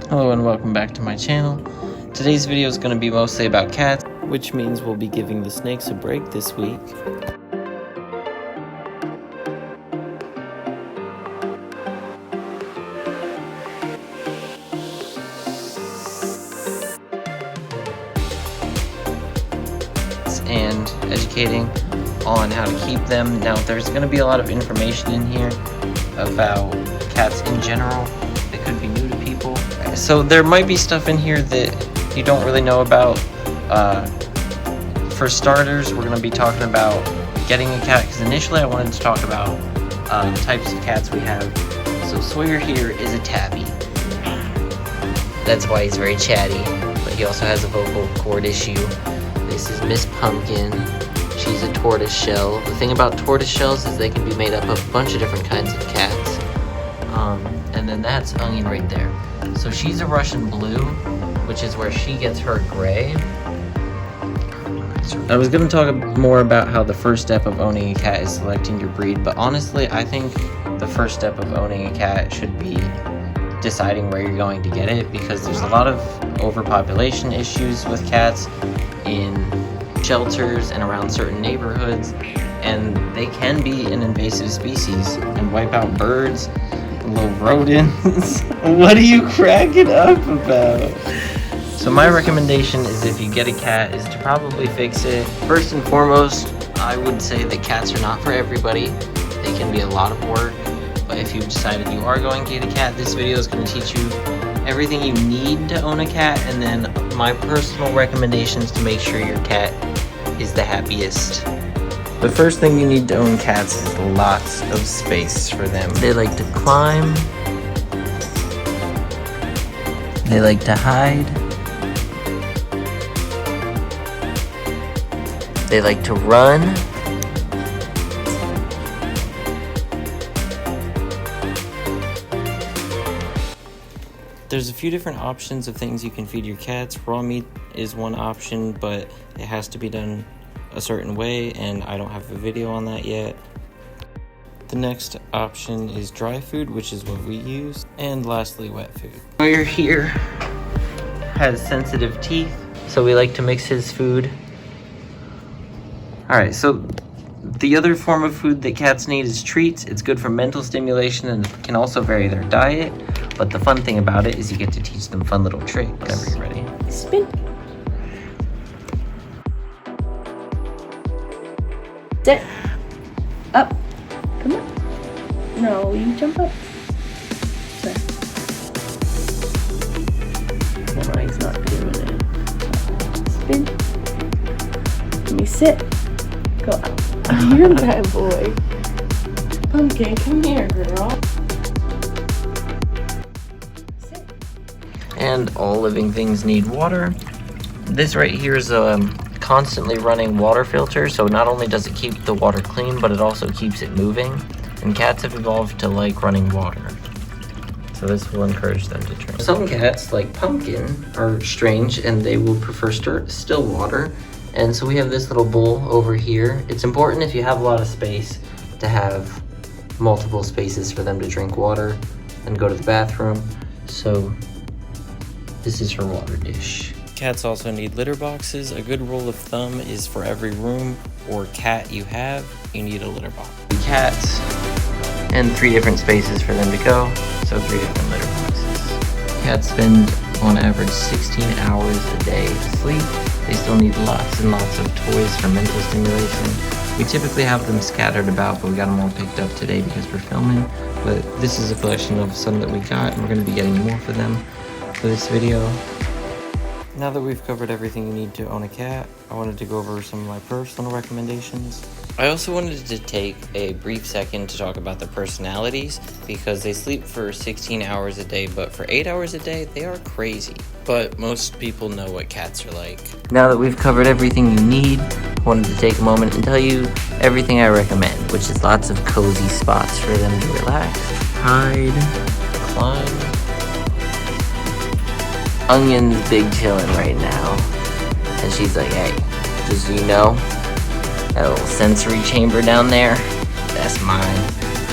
Hello and welcome back to my channel. Today's video is going to be mostly about cats, which means we'll be giving the snakes a break this week. And educating on how to keep them. Now there's going to be a lot of information in here about cats in general that could be new to people. So there might be stuff in here that you don't really know about. For starters, we're going to be talking about getting a cat, because initially I wanted to talk about the types of cats we have. So Sawyer here is a tabby. That's why he's very chatty, but he also has a vocal cord issue. This is Miss Pumpkin. She's a tortoise shell. The thing about tortoise shells is they can be made up of a bunch of different kinds of cats. And then that's Onion right there. So she's a Russian blue, which is where she gets her gray. I was going to talk more about how the first step of owning a cat is selecting your breed, but honestly, I think the first step of owning a cat should be deciding where you're going to get it, because there's a lot of overpopulation issues with cats in shelters and around certain neighborhoods, and they can be an invasive species and wipe out birds, little rodents. What are you cracking up about? So my recommendation is, if you get a cat, is to probably fix it. First and foremost, I would say that cats are not for everybody. They can be a lot of work, but if you've decided you are going to get a cat, this video is going to teach you everything you need to own a cat, and then my personal recommendations to make sure your cat is the happiest. The first thing you need to own cats is lots of space for them. They like to climb. They like to hide. They like to run. There's a few different options of things you can feed your cats. Raw meat is one option, but it has to be done a certain way, and I don't have a video on that yet. The next option is dry food, which is what we use, and lastly, wet food. Sawyer here has sensitive teeth, so we like to mix his food. Alright, so the other form of food that cats need is treats. It's good for mental stimulation and can also vary their diet. But the fun thing about it is you get to teach them fun little tricks. Whenever you're ready. Spin. Sit. Up. Come on. No, you jump up. Sorry. No, he's not doing it. Spin. Let me sit. Go up. You're a bad boy. Pumpkin, come here, girl. And all living things need water. This right here is a constantly running water filter, so not only does it keep the water clean, but it also keeps it moving. And cats have evolved to like running water, so this will encourage them to drink. Some cats, like Pumpkin, are strange and they will prefer still water. And so we have this little bowl over here. It's important, if you have a lot of space, to have multiple spaces for them to drink water and go to the bathroom. So this is her water dish. Cats also need litter boxes. A good rule of thumb is for every room or cat you have, you need a litter box. Cats, and 3 different spaces for them to go, so 3 different litter boxes. Cats spend on average 16 hours a day asleep. They still need lots and lots of toys for mental stimulation. We typically have them scattered about, but we got them all picked up today because we're filming. But this is a collection of some that we got, and we're going to be getting more for them for this video. Now that we've covered everything you need to own a cat, I wanted to go over some of my personal recommendations. I also wanted to take a brief second to talk about their personalities, because they sleep for 16 hours a day, but for 8 hours a day, they are crazy. But most people know what cats are like. Now that we've covered everything you need, I wanted to take a moment and tell you everything I recommend, which is lots of cozy spots for them to relax, hide, climb. Onion's big chillin' right now, and she's like, hey, just so you know, that little sensory chamber down there, that's mine.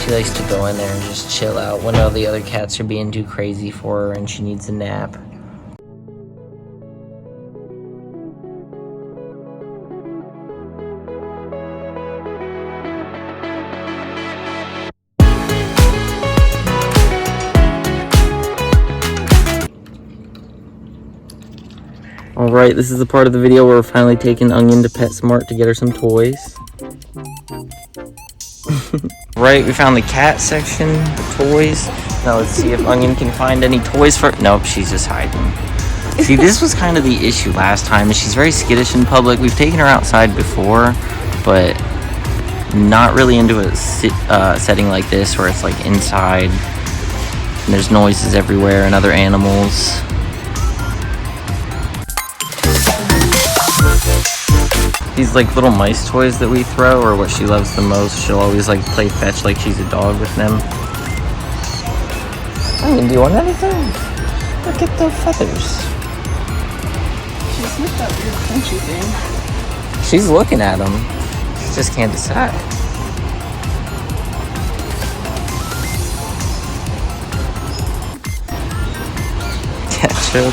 She likes to go in there and just chill out when all the other cats are being too crazy for her and she needs a nap. Alright, this is the part of the video where we're finally taking Onion to PetSmart to get her some toys. Right, we found the cat section, the toys. Now let's see if Onion can find any toys for... Nope, she's just hiding. See, this was kind of the issue last time. She's very skittish in public. We've taken her outside before, but not really into a setting like this where it's like inside and there's noises everywhere and other animals. These like little mice toys that we throw are what she loves the most. She'll always like play fetch like she's a dog with them. Onion, do you want anything? Look at the feathers. She's with that weird crunchy thing. She's looking at them. She just can't decide. Ketchup.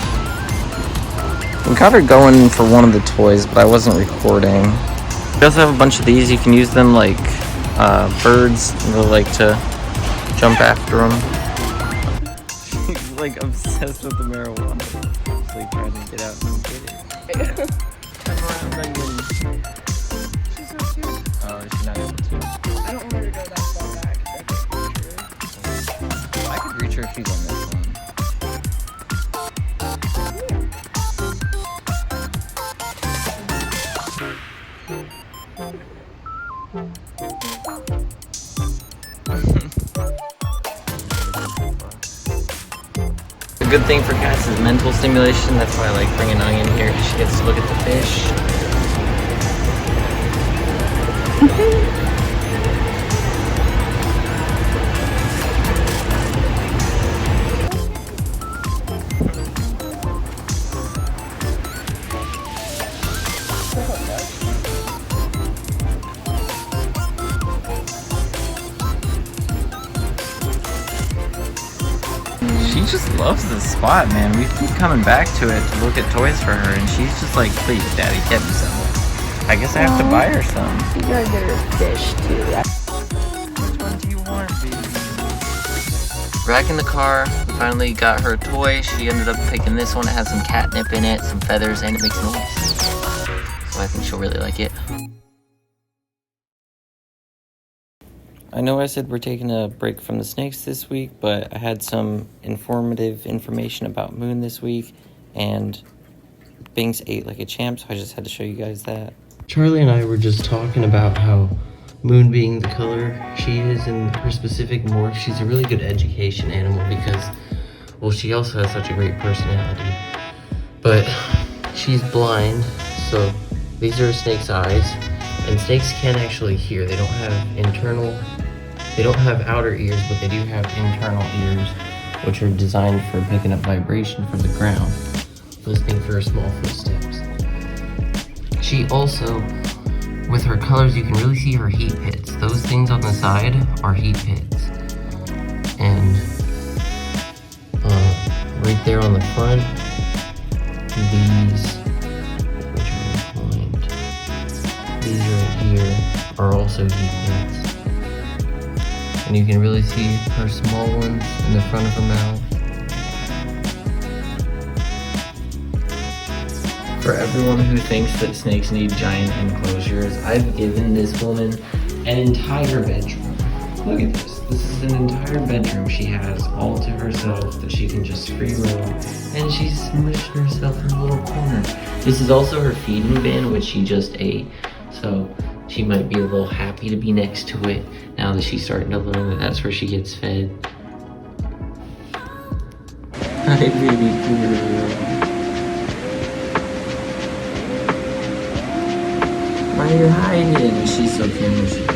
We got her going for one of the toys, but I wasn't recording. We also have a bunch of these. You can use them like birds. They like to jump after them. She's like obsessed with the marijuana. She's like trying to get out and get it. Come around, Onion. She's so cute. Oh, she's not able to. I don't want her to go that far back. I could reach her if she's on this one. The good thing for cats is mental stimulation. That's why I like bringing Onion here, because she gets to look at the fish. She just loves this spot, man. We keep coming back to it to look at toys for her, and she's just like, please, Daddy, get me some. I guess I have to buy her some. You gotta get her a fish, too. Which one do you want, baby? Back in the car, we finally got her a toy. She ended up picking this one. It has some catnip in it, some feathers, and it makes noise. So I think she'll really like it. I know I said we're taking a break from the snakes this week, but I had some informative information about Moon this week, and Binks ate like a champ, so I just had to show you guys that. Charlie and I were just talking about how Moon, being the color she is in her specific morph, she's a really good education animal because, well, she also has such a great personality. But she's blind, so these are a snake's eyes, and snakes can actually hear. They don't have outer ears, but they do have internal ears, which are designed for picking up vibration from the ground, listening for her small footsteps. She also, with her colors, you can really see her heat pits. Those things on the side are heat pits. And right there on the front, these right here are also heat pits. And you can really see her small ones in the front of her mouth. For everyone who thinks that snakes need giant enclosures, I've given this woman an entire bedroom. Look at this. This is an entire bedroom she has all to herself that she can just free roam, and she's smushed herself in a little corner. This is also her feeding bin, which she just ate, so she might be a little happy to be next to it now that she's starting to learn that that's where she gets fed. Hi, baby girl. Why are you hiding? She's so cute.